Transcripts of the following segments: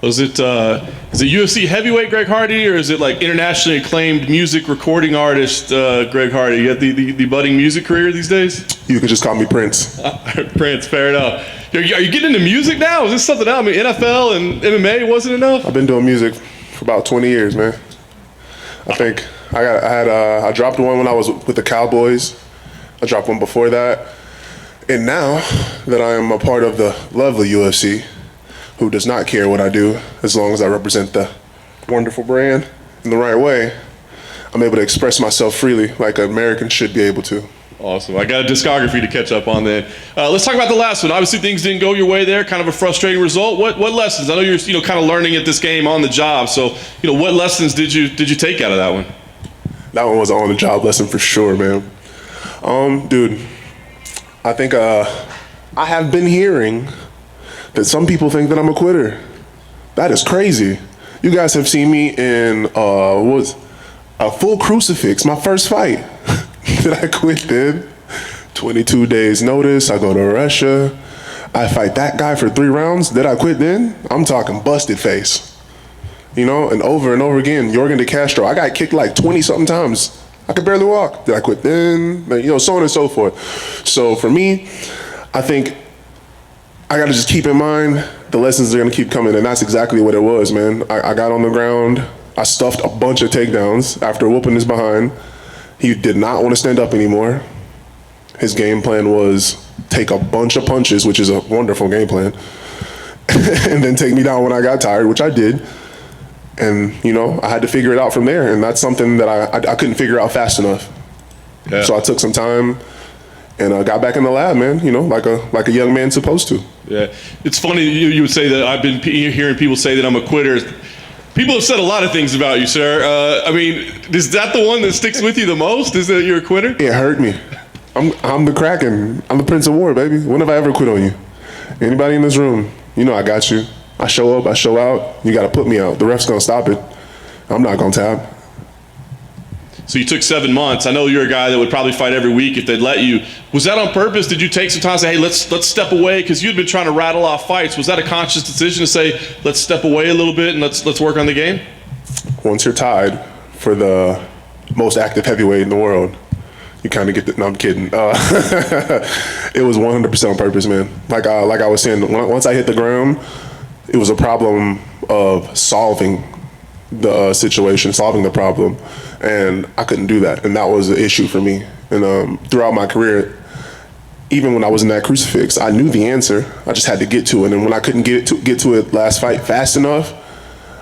is it UFC heavyweight Greg Hardy, or is it like internationally acclaimed music recording artist Greg Hardy? You got the budding music career these days? You could just call me Prince. Prince, fair enough. Are you getting into music now? Is this something else? I mean, NFL and MMA wasn't enough? I've been doing music for about 20 years, man. I think I dropped one when I was with the Cowboys. I dropped one before that. And now that I am a part of the lovely UFC, who does not care what I do as long as I represent the wonderful brand in the right way, I'm able to express myself freely like an American should be able to. Awesome. I got a discography to catch up on then. Let's talk about the last one. Obviously, things didn't go your way there. Kind of a frustrating result. What lessons? I know you're kind of learning at this game on the job. So what lessons did you take out of that one? That one was an on-the-job lesson for sure, man. Dude, I think I have been hearing that some people think that I'm a quitter. That is crazy. You guys have seen me in a full crucifix, my first fight. Did I quit then? 22 days notice, I go to Russia. I fight that guy for 3 rounds. Did I quit then? I'm talking busted face. And over again, Jorgen De Castro, I got kicked like 20-something times. I could barely walk. Did I quit then? So on and so forth. So for me, I think I gotta just keep in mind the lessons are gonna keep coming, and that's exactly what it was, man. I got on the ground, I stuffed a bunch of takedowns after whooping his behind. He did not want to stand up anymore. His game plan was take a bunch of punches, which is a wonderful game plan, and then take me down when I got tired, which I did. And, I had to figure it out from there. And that's something that I couldn't figure out fast enough. Yeah. So I took some time and got back in the lab, man, like a young man supposed to. Yeah. It's funny you would say that. I've been hearing people say that I'm a quitter. People have said a lot of things about you, sir. Is that the one that sticks with you the most? Is that you're a quitter? It hurt me. I'm the Kraken. I'm the Prince of War, baby. When have I ever quit on you? Anybody in this room, I got you. I show up, I show out. You got to put me out. The ref's going to stop it. I'm not going to tap. So you took 7 months. I know you're a guy that would probably fight every week if they'd let you. Was that on purpose? Did you take some time and say, hey, let's step away? Because you'd been trying to rattle off fights. Was that a conscious decision to say, let's step away a little bit and let's work on the game? Once you're tied for the most active heavyweight in the world, you kind of get no, I'm kidding. It was 100% on purpose, man. Like I was saying, once I hit the ground, it was a problem of solving the situation, solving the problem, and I couldn't do that, and that was an issue for me. And throughout my career, even when I was in that crucifix, I knew the answer. I just had to get to it, and when I couldn't get to it last fight fast enough,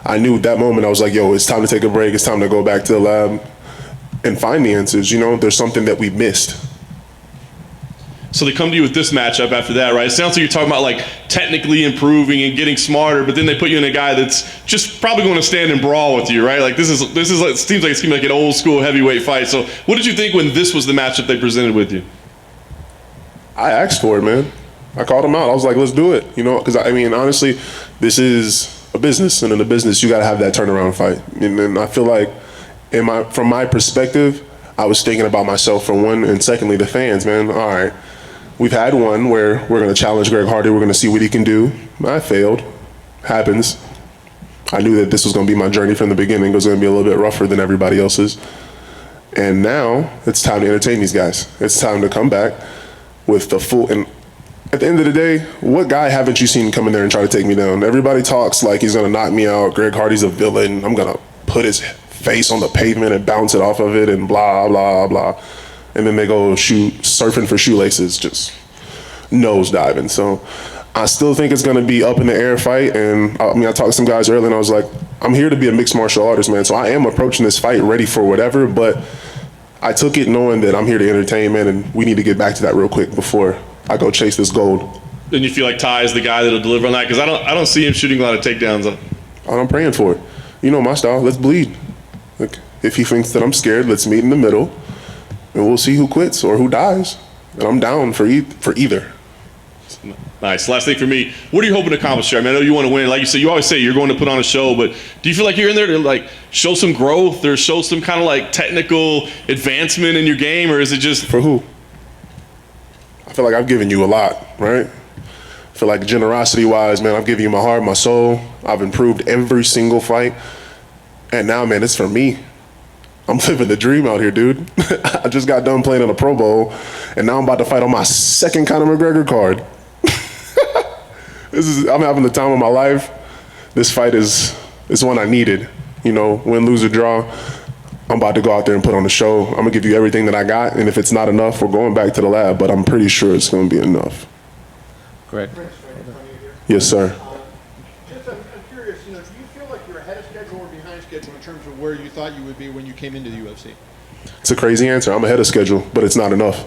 I knew at that moment I was like, yo, it's time to take a break. It's time to go back to the lab and find the answers. There's something that we missed. So they come to you with this matchup after that, right? It sounds like you're talking about like technically improving and getting smarter, but then they put you in a guy that's just probably going to stand and brawl with you, right? Like this is like, it seems like it's gonna be like an old school heavyweight fight. So what did you think when this was the matchup they presented with you? I asked for it, man. I called him out. I was like, let's do it, because honestly, this is a business, and in a business you got to have that turnaround fight. And I feel like from my perspective, I was thinking about myself for one, and secondly, the fans, man. All right. We've had one where we're going to challenge Greg Hardy. We're going to see what he can do. I failed. Happens. I knew that this was going to be my journey from the beginning. It was going to be a little bit rougher than everybody else's. And now it's time to entertain these guys. It's time to come back with the full. And at the end of the day, what guy haven't you seen come in there and try to take me down? Everybody talks like he's going to knock me out. Greg Hardy's a villain. I'm going to put his face on the pavement and bounce it off of it and blah, blah, blah. And then they go surfing for shoelaces, just nose diving. So I still think it's going to be up in the air fight. And I talked to some guys earlier and I was like, I'm here to be a mixed martial artist, man. So I am approaching this fight ready for whatever, but I took it knowing that I'm here to entertain, man, and we need to get back to that real quick before I go chase this gold. And you feel like Ty is the guy that'll deliver on that? Because I don't see him shooting a lot of takedowns. I'm praying for it. My style, let's bleed. Like, if he thinks that I'm scared, let's meet in the middle. And we'll see who quits or who dies. And I'm down for either. Nice. Last thing for me, what are you hoping to accomplish here? I know you want to win. Like you said, you always say you're going to put on a show, but do you feel like you're in there to like show some growth or show some kind of like technical advancement in your game, or is it just for who? I feel like I've given you a lot, right? feel like generosity-wise, man, I've given you my heart, my soul. I've improved every single fight. And now, man, it's for me. I'm living the dream out here, dude. I just got done playing in a Pro Bowl, and now I'm about to fight on my second Conor McGregor card. I'm having the time of my life. This fight is one I needed. You know, win, lose, or draw. I'm about to go out there and put on a show. I'm gonna give you everything that I got, and if it's not enough, we're going back to the lab, but I'm pretty sure it's gonna be enough. Great. Yes, sir. I'm curious, do you feel like you're ahead of schedule or behind schedule in terms of where you thought you would be when you came into the UFC? It's a crazy answer. I'm ahead of schedule, but it's not enough.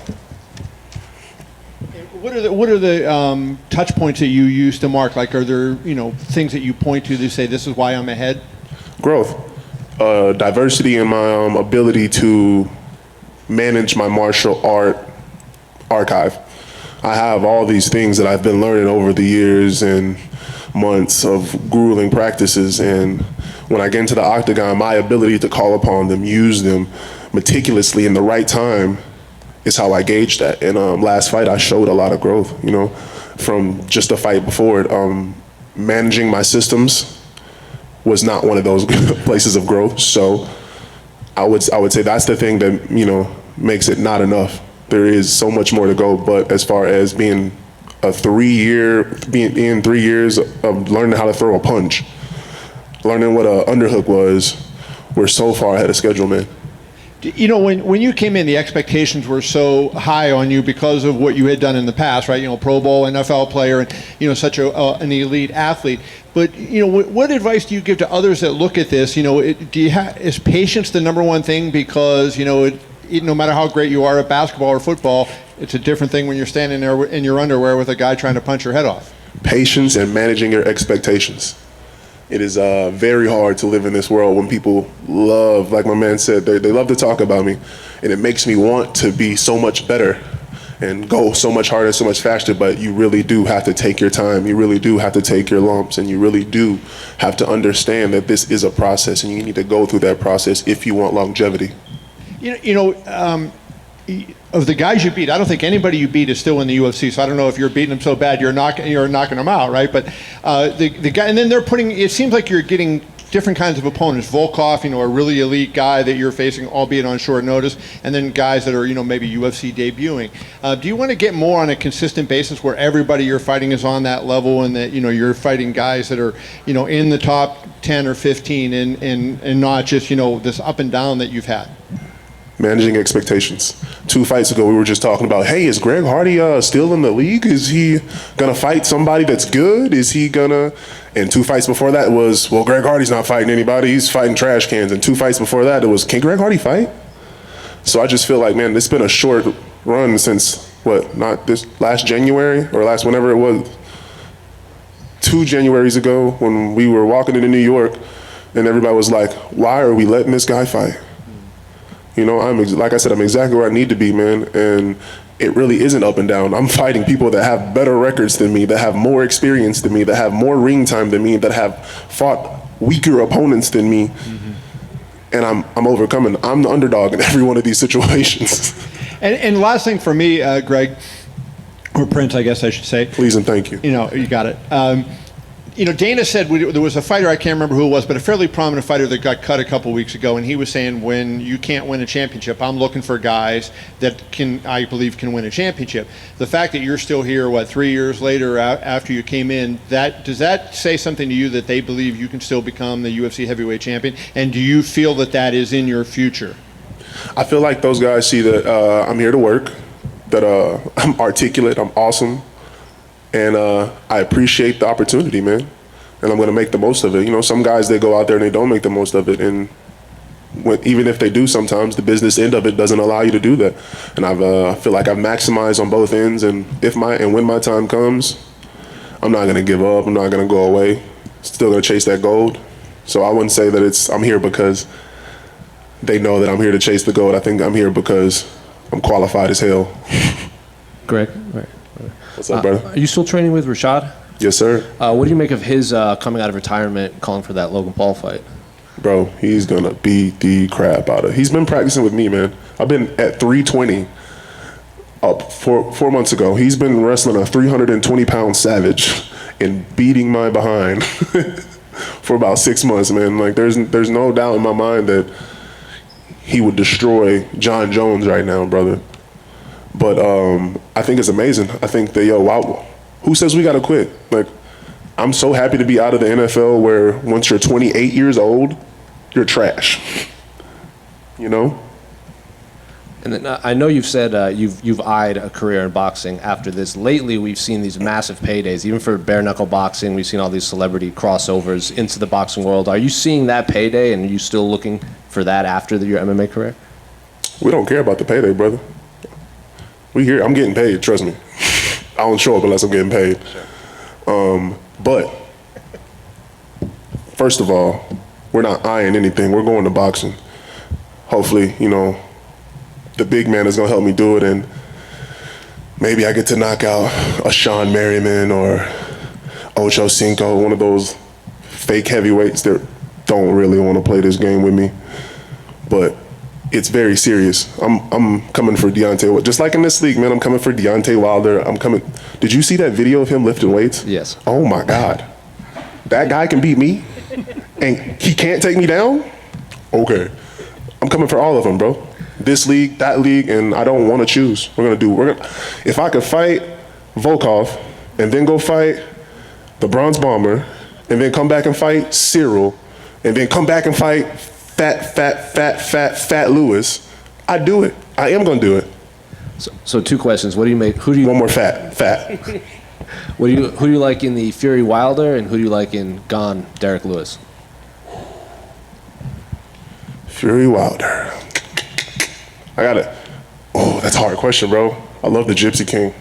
And what are the touch points that you use to mark? Like, are there things that you point to say this is why I'm ahead? Growth, diversity in my ability to manage my martial art archive. I have all these things that I've been learning over the years and months of grueling practices, and when I get into the octagon, my ability to call upon them, use them meticulously in the right time is how I gauge that. And last fight, I showed a lot of growth, from just a fight before it. Managing my systems was not one of those places of growth. So I would say that's the thing that, makes it not enough. There is so much more to go, but as far as being in 3 years of learning how to throw a punch, learning what an underhook was, we're so far ahead of schedule, man. When you came in, the expectations were so high on you because of what you had done in the past, right? Pro Bowl, NFL player, and such an elite athlete. But what advice do you give to others that look at this? Is patience the number one thing? Because no matter how great you are at basketball or football, it's a different thing when you're standing there in your underwear with a guy trying to punch your head off. Patience and managing your expectations. It is very hard to live in this world when people love, like my man said, they love to talk about me, and it makes me want to be so much better and go so much harder, so much faster, but you really do have to take your time. You really do have to take your lumps, and you really do have to understand that this is a process, and you need to go through that process if you want longevity. Of the guys you beat, I don't think anybody you beat is still in the UFC. So I don't know if you're beating them so bad you're knocking them out, right? But the guy, and then they're putting. It seems like you're getting different kinds of opponents. Volkov, a really elite guy that you're facing, albeit on short notice, and then guys that are maybe UFC debuting. Do you want to get more on a consistent basis where everybody you're fighting is on that level, and that you're fighting guys that are in the top 10 or 15, and not just this up and down that you've had? Managing expectations. 2 fights ago, we were just talking about, hey, is Greg Hardy still in the league? Is he gonna fight somebody that's good? Is he gonna? And 2 fights before that was, well, Greg Hardy's not fighting anybody. He's fighting trash cans. And 2 fights before that, it was, can Greg Hardy fight? So I just feel like, man, it's been a short run since not this last January or last whenever it was, 2 Januaries ago when we were walking into New York, and everybody was like, why are we letting this guy fight? Like I said, I'm exactly where I need to be, man. And it really isn't up and down. I'm fighting people that have better records than me, that have more experience than me, that have more ring time than me, that have fought weaker opponents than me. Mm-hmm. And I'm overcoming. I'm the underdog in every one of these situations. And last thing for me, Greg, or Prince, I guess I should say. Please and thank you. You got it. Dana said there was a fighter, I can't remember who it was, but a fairly prominent fighter that got cut a couple weeks ago, and he was saying when you can't win a championship, I'm looking for guys that I believe can win a championship. The fact that you're still here, 3 years later after you came in, does that say something to you that they believe you can still become the UFC heavyweight champion? And do you feel that is in your future? I feel like those guys see that I'm here to work, that I'm articulate, I'm awesome. And I appreciate the opportunity, man. And I'm going to make the most of it. Some guys, they go out there and they don't make the most of it. And even if they do sometimes, the business end of it doesn't allow you to do that. And I feel like I've maximized on both ends. And when my time comes, I'm not going to give up. I'm not going to go away. Still going to chase that gold. So I wouldn't say that I'm here because they know that I'm here to chase the gold. I think I'm here because I'm qualified as hell. Greg, right. What's up, brother? Are you still training with Rashad? Yes, sir. What do you make of his coming out of retirement, calling for that Logan Paul fight? Bro, he's going to beat the crap out of. He's been practicing with me, man. I've been at 320 4 months ago. He's been wrestling a 320-pound savage and beating my behind for about 6 months, man. Like, there's no doubt in my mind that he would destroy John Jones right now, brother. But I think it's amazing. I think that, wow, who says we gotta quit? Like, I'm so happy to be out of the NFL where once you're 28 years old, you're trash. You know? And then, I know you've said you've eyed a career in boxing after this. Lately, we've seen these massive paydays, even for bare knuckle boxing. We've seen all these celebrity crossovers into the boxing world. Are you seeing that payday, and are you still looking for that after your MMA career? We don't care about the payday, brother. We here. I'm getting paid. Trust me. I don't show up unless I'm getting paid. But first of all, we're not eyeing anything. We're going to boxing. Hopefully, the big man is gonna help me do it, and maybe I get to knock out a Sean Merriman or Ocho Cinco, one of those fake heavyweights that don't really want to play this game with me. But it's very serious. I'm coming for Deontay. Just like in this league, man, I'm coming for Deontay Wilder. I'm coming. Did you see that video of him lifting weights? Yes. Oh my God. That guy can beat me, and he can't take me down? Okay. I'm coming for all of them, bro. This league, that league, and I don't want to choose. If I could fight Volkov and then go fight the Bronze Bomber and then come back and fight Cyril and then come back and fight fat Lewis, I'd do it. I am going to do it. So 2 questions. What do you make? One more fat. Who do you like in the Fury Wilder, and who do you like in Gone Derek Lewis? Fury Wilder. I got it. Oh, that's a hard question, bro. I love the Gypsy King.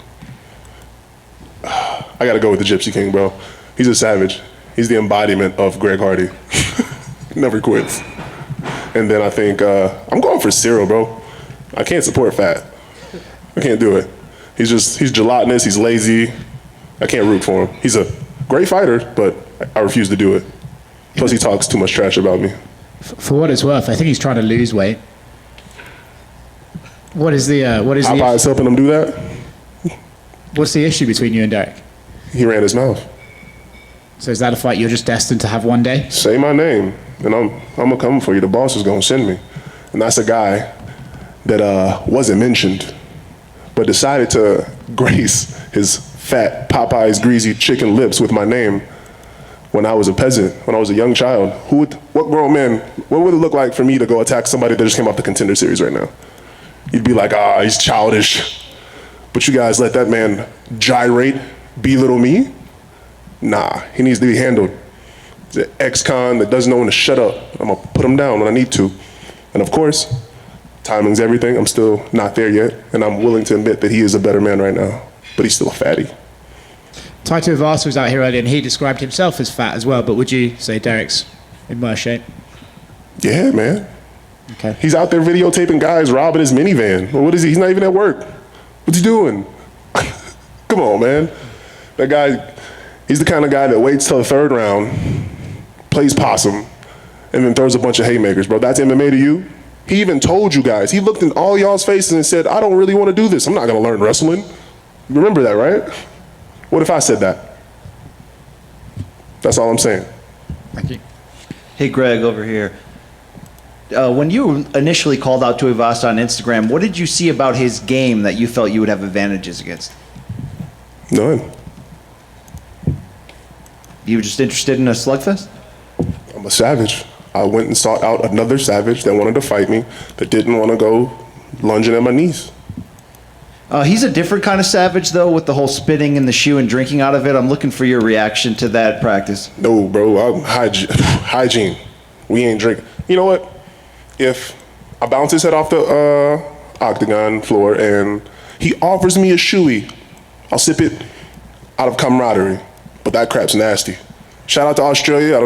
I got to go with the Gypsy King, bro. He's a savage. He's the embodiment of Greg Hardy. Never quits. And then I think I'm going for Cyril, bro. I can't support fat. I can't do it. He's gelatinous. He's lazy. I can't root for him. He's a great fighter, but I refuse to do it. Plus, he talks too much trash about me. For what it's worth, I think he's trying to lose weight. What is the Popeye's helping him do that. what's the issue between you and Derek? He ran his mouth. So is that a fight you're just destined to have one day? Say my name, and I'm gonna come for you. The boss is gonna send me, and that's a guy that wasn't mentioned, but decided to grace his fat Popeye's greasy chicken lips with my name when I was a peasant, when I was a young child. What grown man? What would it look like for me to go attack somebody that just came off the Contender Series right now? You'd be like, he's childish. But you guys let that man gyrate, belittle me? Nah, he needs to be handled. He's an ex-con that doesn't know when to shut up. I'm gonna put him down when I need to. And of course, timing's everything. I'm still not there yet, and I'm willing to admit that he is a better man right now, but he's still a fatty. Taito Vasa was out here earlier and he described himself as fat as well, but would you say Derek's in worse shape? Yeah, man. Okay. He's out there videotaping guys robbing his minivan. Well, what is he? He's not even at work. What's he doing? Come on, man. That guy, he's the kind of guy that waits till the 3rd round, plays possum, and then throws a bunch of haymakers, bro. That's MMA to you? He even told you guys. He looked in all y'all's faces and said, I don't really want to do this. I'm not going to learn wrestling. You remember that, right? What if I said that? That's all I'm saying. Thank you. Hey, Greg, over here. When you initially called out Tuivasa on Instagram, what did you see about his game that you felt you would have advantages against? None. You were just interested in a slugfest? I'm a savage. I went and sought out another savage that wanted to fight me, that didn't want to go lunging at my knees. He's a different kind of savage, though, with the whole spitting in the shoe and drinking out of it. I'm looking for your reaction to that practice. No, bro, I'm hygiene. We ain't drinking. You know what? If I bounce his head off the octagon floor and he offers me a shoey, I'll sip it out of camaraderie. But that crap's nasty. Shout out to Australia.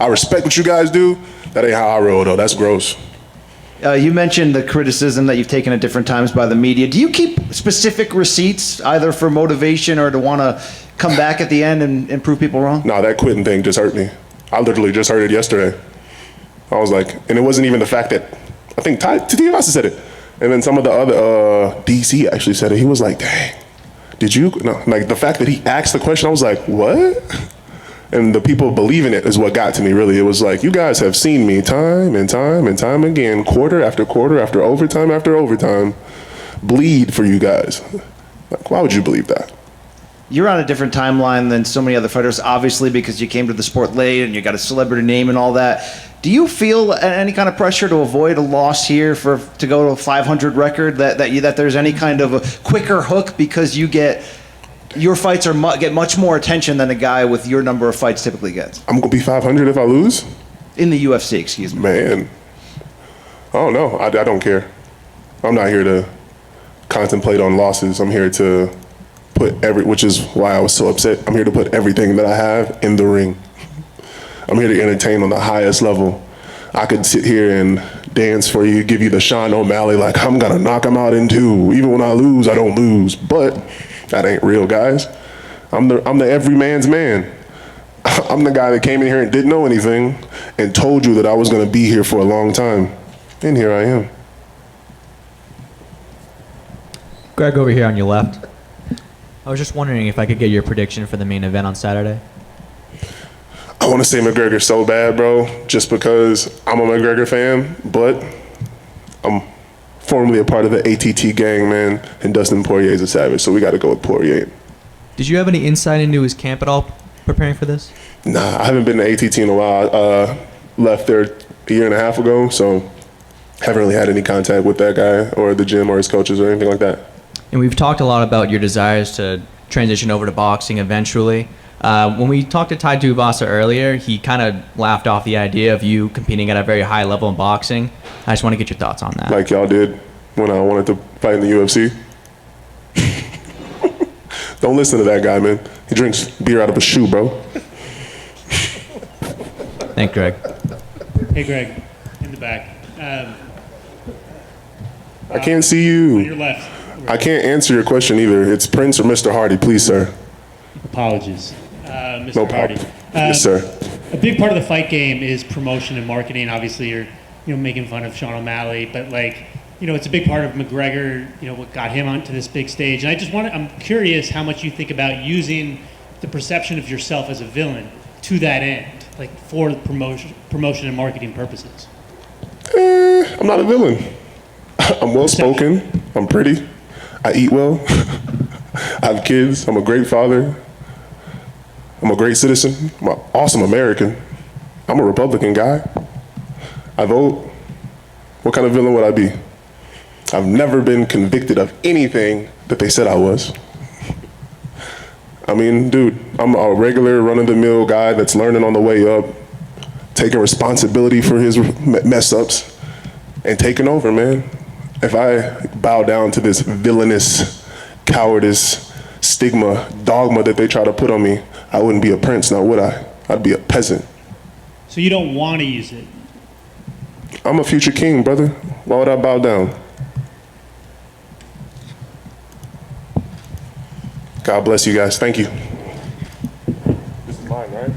I respect what you guys do. That ain't how I roll, though. That's gross. You mentioned the criticism that you've taken at different times by the media. Do you keep specific receipts, either for motivation or to want to come back at the end and prove people wrong? Nah, that quitting thing just hurt me. I literally just heard it yesterday. I was like, and it wasn't even the fact that, I think Tuivasa said it. And then some of the other, DC actually said it. He was like, dang, did you? No, like the fact that he asked the question, I was like, what? And the people believing it is what got to me, really. It was like, you guys have seen me time and time and time again, quarter after quarter after overtime, bleed for you guys. Like, why would you believe that? You're on a different timeline than so many other fighters, obviously, because you came to the sport late and you got a celebrity name and all that. Do you feel any kind of pressure to avoid a loss here to go to a 500 record? That there's any kind of a quicker hook because your fights get much more attention than a guy with your number of fights typically gets? I'm gonna be 500 if I lose? In the UFC, excuse me. Man, I don't know. I don't care. I'm not here to contemplate on losses. I'm here to which is why I was so upset. I'm here to put everything that I have in the ring. I'm here to entertain on the highest level. I could sit here and dance for you, give you the Sean O'Malley, like I'm gonna knock him out in 2. Even when I lose, I don't lose. But that ain't real, guys. I'm the every man's man. I'm the guy that came in here and didn't know anything and told you that I was gonna be here for a long time. And here I am. Greg, over here on your left. I was just wondering if I could get your prediction for the main event on Saturday. I want to say McGregor so bad, bro, just because I'm a McGregor fan, but I'm formerly a part of the ATT gang, man, and Dustin Poirier is a savage, so we got to go with Poirier. Did you have any insight into his camp at all preparing for this? Nah, I haven't been to ATT in a while. Left there a year and a half ago, so haven't really had any contact with that guy or the gym or his coaches or anything like that. And we've talked a lot about your desires to transition over to boxing eventually. When we talked to Tai Tuivasa earlier, he kind of laughed off the idea of you competing at a very high level in boxing. I just want to get your thoughts on that. Like y'all did when I wanted to fight in the UFC. Don't listen to that guy, man. He drinks beer out of a shoe, bro. Thank Greg. Hey, Greg, in the back. I can't see On your you. left. I can't answer your question either. It's Prince or Mr. Hardy, please, sir. Apologies, Mr. No Hardy. problem. Yes, sir. A big part of the fight game is promotion and marketing. Obviously, you're making fun of Sean O'Malley, but it's a big part of McGregor. What got him onto this big stage. And I'm curious how much you think about using the perception of yourself as a villain to that end, like for promotion and marketing purposes. I'm not a villain. I'm well spoken. I'm pretty. I eat well. I have kids. I'm a great father. I'm a great citizen. I'm an awesome American. I'm a Republican guy. I vote. What kind of villain would I be? I've never been convicted of anything that they said I was. I mean, dude, I'm a regular run-of-the-mill guy that's learning on the way up, taking responsibility for his mess-ups, and taking over, man. If I bow down to this villainous, cowardice, stigma, dogma that they try to put on me, I wouldn't be a prince, now would I? I'd be a peasant. So you don't want to use it? I'm a future king, brother. Why would I bow down? God bless you guys. Thank you. This is mine, right?